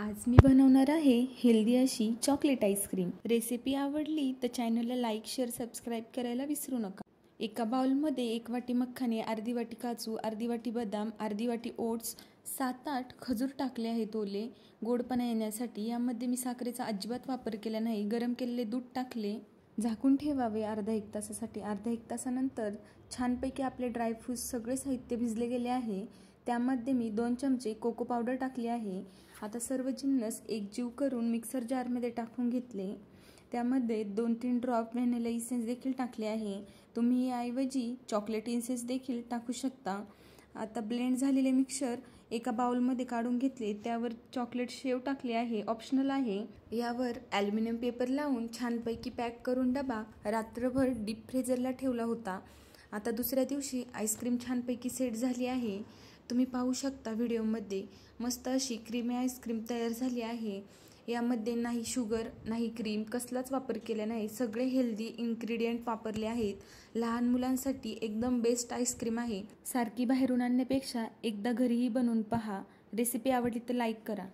आज मी बनवणार आहे हेल्दी अशी चॉकलेट आईस्क्रीम। रेसिपी आवडली तर चॅनलला लाईक, शेअर, सबस्क्राईब करायला विसरू नका। एका बाउलमध्ये 1 वाटी मखाने, अर्धी वाटी काजू, अर्धी वाटी बदाम, अर्धी वाटी ओट्स, 7-8 खजूर टाकले आहेत ओले गोडपणा येण्यासाठी। यामध्ये मी साखरेचा अजिबात वापर केला नाही। गरम केलेले दूध टाकले, झाकून ठेवावे अर्धा 1 तासासाठी। अर्धा 1 तासानंतर छानपैकी आपले ड्रायफ्रूट्स सगळे साहित्य भिजले गेले आहे। त्यामध्ये मी 2 चमचे कोको पावडर टाकली आहे। आता सर्व जिन्नस एकजीव करून मिक्सर जारमध्ये टाकून घेतले। त्यामध्ये 2-3 ड्रॉप व्हॅनिला इसेन्स देखील टाकले आहे। तुम्ही याऐवजी चॉकलेट इसेन्स देखील टाकू शकता। आता ब्लेंड झालेले मिक्सर एका बाउलमध्ये काढून घेतले। त्यावर चॉकलेट शेव टाकले आहे, ऑप्शनल आहे। यावर ॲल्युमिनियम पेपर लावून छानपैकी पॅक करून डबा रात्रभर डीप फ्रीजरला ठेवला होता। आता दुसऱ्या दिवशी आईस्क्रीम छानपैकी सेट झाली आहे। तुम्ही पाहू शकता व्हिडिओमध्ये मस्त अशी क्रीमी आईस्क्रीम तयार झाली आहे। यामध्ये नाही शुगर, नाही क्रीम, कसलाच वापर केला नाही। सगळे हेल्दी इन्ग्रेडियंट वापरले आहेत। लहान मुलांसाठी एकदम बेस्ट आईस्क्रीम आहे। सारखी बाहेरून आणण्यापेक्षा एकदा घरीही बनवून पहा। रेसिपी आवडली तर लाईक करा।